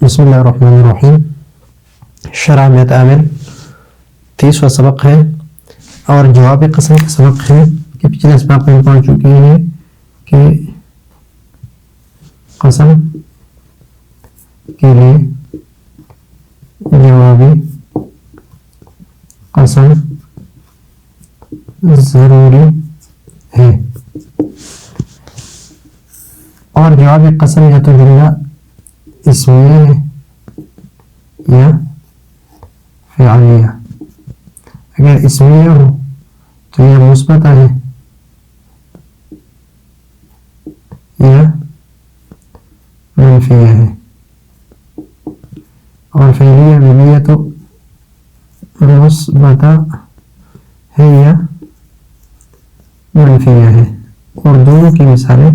بسم اللہ الرحمن الرحیم. شرح میں تعامل 30واں سبق ہے اور جواب قسم کا سبق ہے کہ پچھلے اسباق میں پڑھ چکے ہیں کہ قسم کے لیے جوابی قسم ضروری ہے اور جوابی قسم یا تو جملہ اسمیہ ہے یا فعلیہ. اگر اسمیہ ہو تو یہ مثبت ہے یا منفیہ ہے اور فعلیہ بھی تو مثبت ہے یا منفیہ ہے. اور دونوں کی مثالیں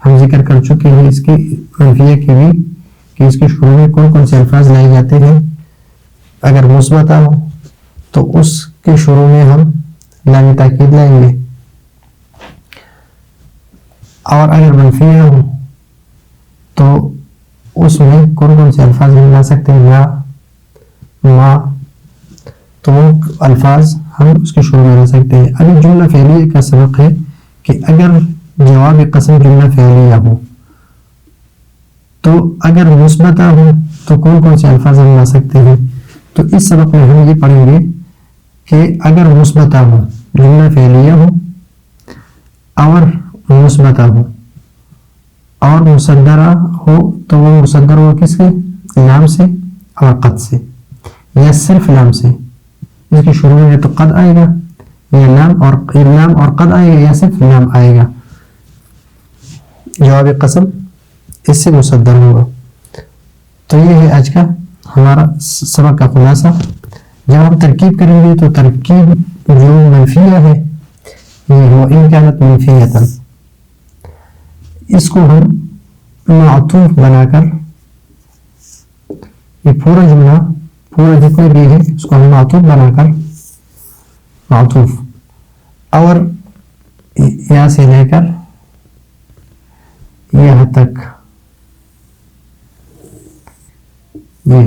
ہم ذکر کر چکے ہیں اس کی منفیہ کی بھی کہ اس کے شروع میں کون کون سے الفاظ لائے جاتے ہیں. اگر مثبت ہو تو اس کے شروع میں ہم لام تاکید لائیں گے اور اگر منفیہ ہو تو اس میں کون کون سے الفاظ ہم لا سکتے ہیں یا ما. تو وہ الفاظ ہم اس کے شروع میں لا سکتے ہیں. ابھی جملہ فعلیہ کا سبق ہے کہ اگر جواب قسم جملہ فعلیہ ہو تو اگر مثبت ہو تو کون کون سے الفاظ ہم لا سکتے ہیں. تو اس سبق میں ہم یہ پڑھیں گے کہ اگر مثبت ہو جملہ فعلیہ ہو اور مثبت ہو اور مصدرہ ہو تو وہ مصدر ہو کس کے لام سے اور قد سے یا صرف لام سے. اس کے شروع میں تو قد آئے گا یا لام اور قد آئے گا یا صرف لام آئے گا. جواب قسم اس سے مصدر ہوگا. تو یہ ہے آج کا ہمارا سبق کا خلاصہ. جب ہم ترکیب کریں گے تو ترکیب جو منفیہ ہے یہ ہو ان کانت منفیتا اس کو ہم معطوف بنا کر یہ پورا جملہ پورا جتنے بھی ہے اس کو ہم معطوف بنا کر معطوف اور یہاں سے لے کر یہاں تک یہ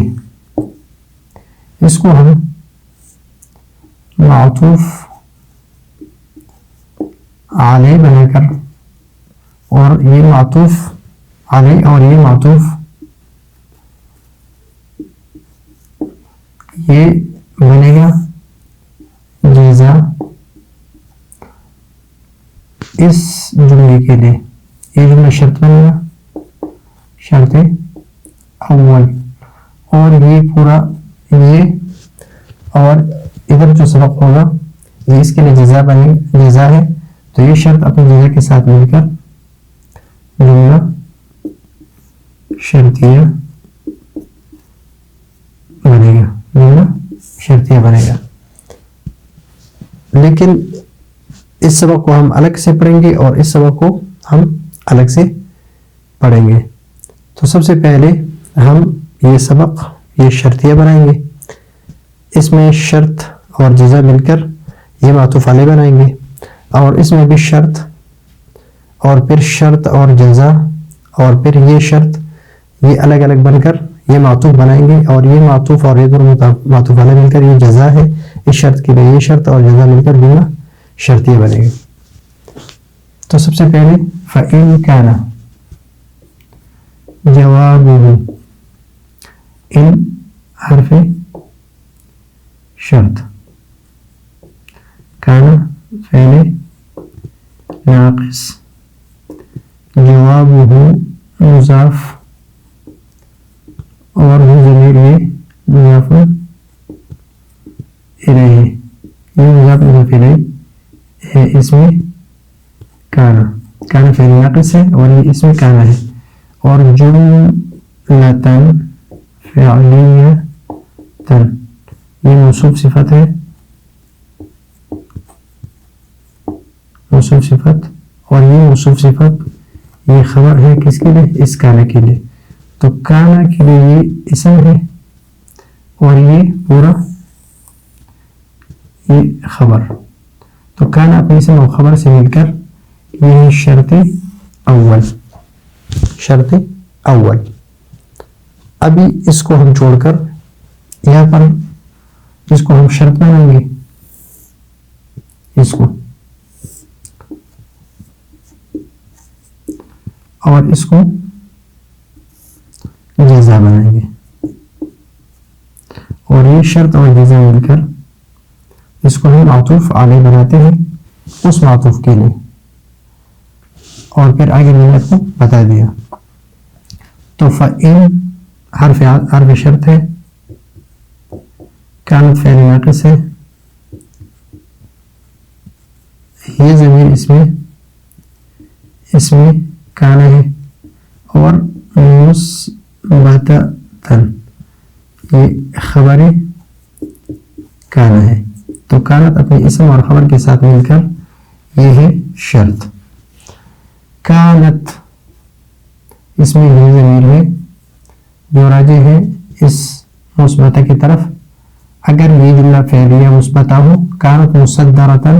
اس کو ہم معطوف علیہ بنا کر اور یہ معطوف علیہ اور یہ معطوف یہ بنے گا جزا اس جملے کے لیے. یہ جملہ شرط بنے گا شرط اول اور یہ پورا یہ اور ادھر جو سبق ہوگا یہ اس کے لیے جزا ہے. تو یہ شرط اپنی جزا کے ساتھ مل کر جملہ شرطیہ بنے گا جملہ شرطیہ بنے گا. لیکن اس سبق کو ہم الگ سے پڑھیں گے اور اس سبق کو ہم الگ سے پڑھیں گے. تو سب سے پہلے ہم یہ سبق یہ شرطیہ بنائیں گے. اس میں شرط اور جزا مل کر یہ معطوف علیہ بنائیں گے اور اس میں بھی شرط اور پھر شرط اور جزا اور پھر یہ شرط یہ الگ الگ بن کر یہ معطوف بنائیں گے اور یہ معطوف اور یہ دونوں معطوف علیہ مل کر یہ جزا ہے. اس شرط کے لیے یہ شرط اور جزا مل کر جملہ شرطیہ بنے گی. تو سب سے پہلے فَإِن كَانَ جوابه ان حرف شرط کانا فعل ناقص جوابه مضاف اور ضمیر یہ مضاف الیہ یہ مضاف الیہ ہے. اس میں کانا فعل ناقص ہے اور یہ اس میں کانا ہے اور جملتن فعلیتن یہ موصوف صفت ہے موصوف صفت اور یہ موصوف صفت یہ خبر ہے کس کے لیے اس کانا کے لیے. تو کانا کے لیے یہ اسم ہے اور یہ پورا یہ خبر. تو کانا اپنے اسم اور خبر سے مل کر یہ شرط اول ابھی اس کو ہم چھوڑ کر یہاں پر اس کو ہم شرط بنائیں گے، اس کو اور اس کو جزا بنائیں گے، اور یہ شرط اور جزا مل کر اس کو ہم معطوف علیہ بناتے ہیں اس معطوف کے لیے، اور پھر آگے میں نے آپ کو بتا دیا۔ تو فَإِن حرف شرط ہے، کانت فعل ناقص ہے، یہ ضمیر اس میں کان ہے، اور مثبتاً یہ خبر کان ہے، تو کانت اپنے اسم اور خبر کے ساتھ مل کر یہ ہے شرط۔ کانت اس میں یہ ضمیر ہے جو راجع ہے اس مثبتہ کی طرف، اگر یہ جملہ فعلیہ مثبتہ ہو، کانت مصدرتاً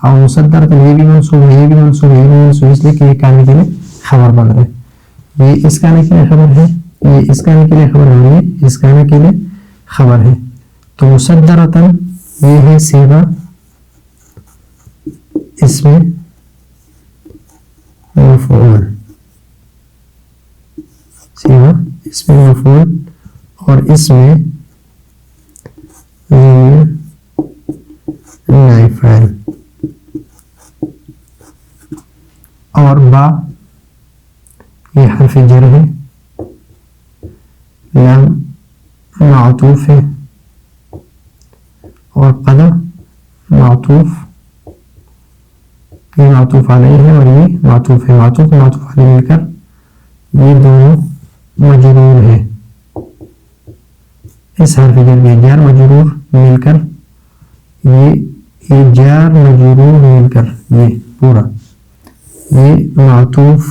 اور مصدرتاً یہ بھی منصوب ہے، یہ بھی منصوب ہے، یہ بھی منصوب، اس لیے کہ یہ کانے کے لیے خبر بن رہے، یہ اس کانے کے لیے خبر ہے، یہ اس کانے کے لیے خبر ہے، یہ اس کانے کے لیے خبر ہے، تو مصدرتاً یہ ہے صیغہ اس میں مفعول، صیغہ اس میں مفعول، اور اس میں نائب فاعل، اور با یہ حرف جر ہے، لام معطوف ہے، اور قد معطوف، یہ معطوف علیہ ہے اور یہ معطوف ہے، معطوف علیہ مل کر یہ دونوں مجرور ہے، اس حرف جر کے جار مجرور مل کر یہ جار مجرور مل کر یہ پورا یہ معطوف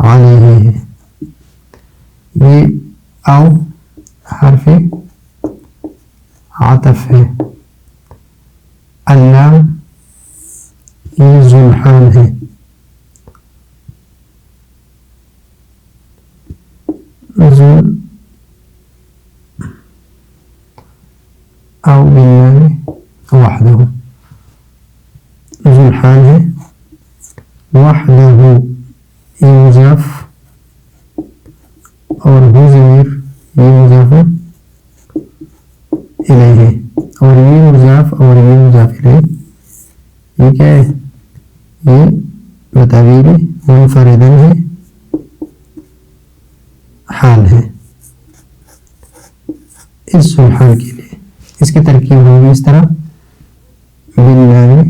علیہ ہے، یہ او حرف عطف ہے، اللام یہ ذوالحال ہے، او باللہ وحدہ، ذوالحال ہے، وحدہ یہ مضاف، اور ہو ضمیر یہ مضاف الیہ ہے، اور یہ مضاف اور یہ مضاف الیہ، یہ کیا ہے؟ یہ بتاویل منفردن ہے، حال ہے اس ذوالحال کے لیے، اس کی ترکیب ہوگی اس طرح، باللہ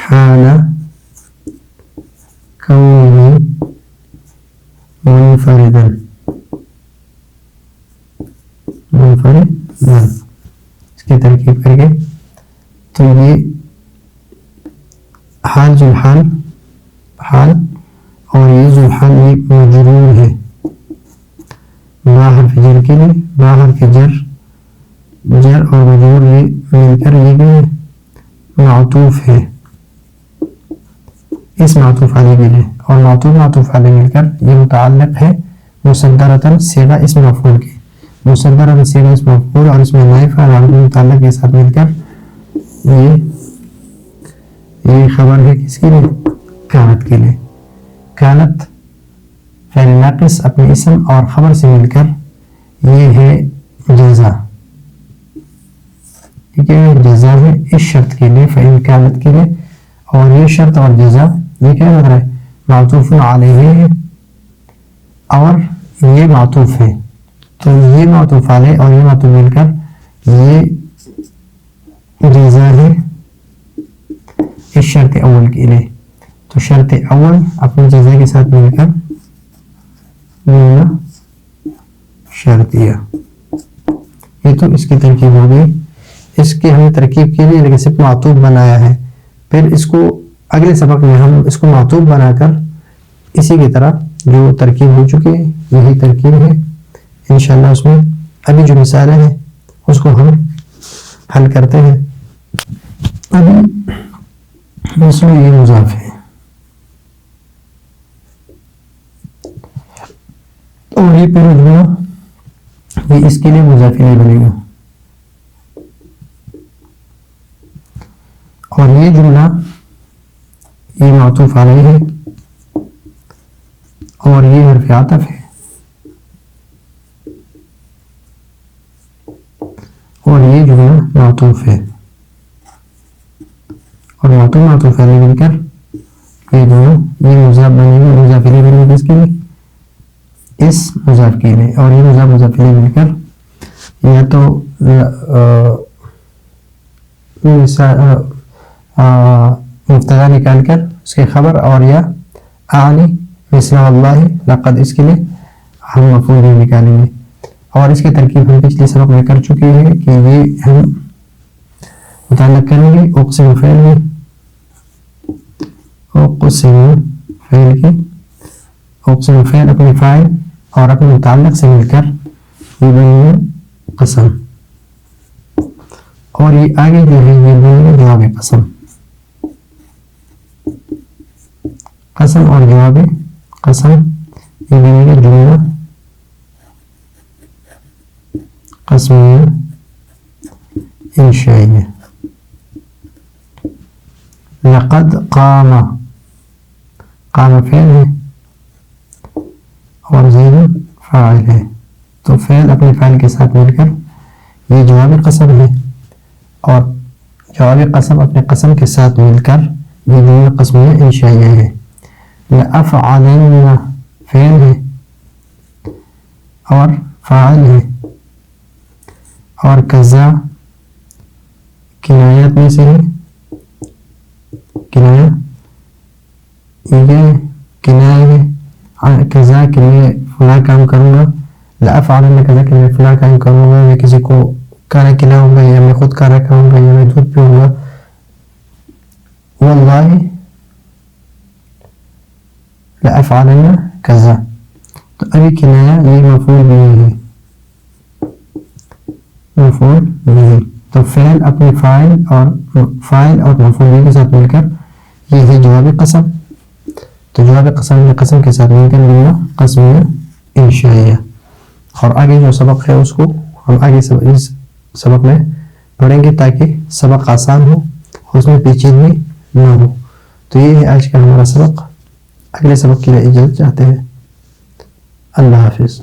حال کونہ منفردن اس کی ترکیب کر کے، تو یہ حال ذوالحال حال، اور یہ ذوالحال یہ مجرور ہے، با حرف جر کے لیے، با حرف جر اور مجرور یہ مل کر یہ بھی معطوف ہے اس معطوف علیہ کے لیے، اور معطوف علیہ مل کر یہ متعلق ہے مصدرتاً صیغہ اسم مفعول کے، مصدرتاً صیغہ اسم مفعول، اور اس میں نائب فاعل اور متعلق کے ساتھ مل کر یہ خبر ہے کس کے لیے؟ کانت کے لیے۔ کانت فعل ناقص اپنے اسم اور خبر سے مل کر یہ ہے جزا، ٹھیک ہے، جزا ہے اس شرط کے لیے، فعل کانت کے لیے، اور یہ شرط اور جزا یہ کیا لگ رہا ہے؟ معطوف علیہ ہے، اور یہ معطوف ہے، تو یہ معطوف علیہ اور یہ معطوف مل کر یہ جزا ہے اس شرط اول کے لیے، تو شرط اول اپنی جزا کے ساتھ مل کر شرطیہ، یہ تو اس کی ترکیب ہو گئی، اس کی ہم ترکیب کے لیے لیکن صرف معطوف بنایا ہے، پھر اس کو اگلے سبق میں ہم اس کو معطوف بنا کر اسی کی طرح جو ترکیب ہو چکی ہے یہی ترکیب ہے انشاءاللہ، اس میں ابھی جو مثالیں ہیں اس کو ہم حل کرتے ہیں۔ ابھی اس میں یہ مضاف ہے، اور یہ پورا جملہ یہ اس کے لیے مضاف الیہ بنے گا، اور یہ جملہ یہ معطوف علیہ ہے اور یہ حرف عطف ہے، اور یہ جملہ معطوف ہے، اور معطوف علیہ مل کر یہ دونوں یہ مضاف بنے گا، مضاف الیہ بنے گا اس کے لیے، اس مضاف کے لیے، اور یہ مضاف الیہ مل کر یا تو مبتدا نکال کر اس کے خبر، اور یا اعنی مثل اللہ لقد اس کے لیے ہم مفعول بھی نکالیں گے، اور اس کی ترکیب ہم پچھلے سبق میں کر چکے ہیں کہ یہ ہم متعلق کریں گے اقسم فعل میں، اقسم فعل کی، اقسم فعل اپنے فاعل اور اپنے متعلق سے مل کر یہ بنے گا قسم، اور یہ آگے جو ہے یہ بنے گا جواب قسم، قسم اور جواب قسم یہ بنے گا جملہ قسمیہ انشائیہ۔ لقد قام، قام فعل ہے اور زید فاعل ہے، تو فعل اپنے فاعل کے ساتھ مل کر یہ جواب قسم ہے، اور جواب قسم اپنے قسم کے ساتھ مل کر یہ جملہ قسمیہ انشائیہ ہے۔ لأفعلن فعل ہے اور فاعل ہے، اور کذا کنایات میں سے ہے، کنایہ یہ کنایہ ہے، کذا کہ میں فلاں کام کروں گا، لأفعلن کذا کہ میں فلاں کام کروں گا، میں کسی کو کھانا کھلاؤں گا، یا میں خود کھانا کھاؤں گا، یا میں دودھ پیوں گا، واللہ لأفعلن کذا، تو ابھی کنایہ یہ مفعول بھی ہے، مفعول بھی، تو فعل اپنے فاعل اور مفعول کے ساتھ مل کر یہ ہے جواب قسم، تو جواب قسم کے ساتھ مل کر جملہ قسمیہ انشائیہ۔ اور آگے جو سبق ہے اس کو ہم آگے اس سبق میں پڑھیں گے تاکہ سبق آسان ہو، اس میں پیچیدگی نہ ہو۔ تو یہ ہے آج کا ہمارا سبق، اگلے سبق کے لیے اجازت چاہتے ہیں، اللہ حافظ۔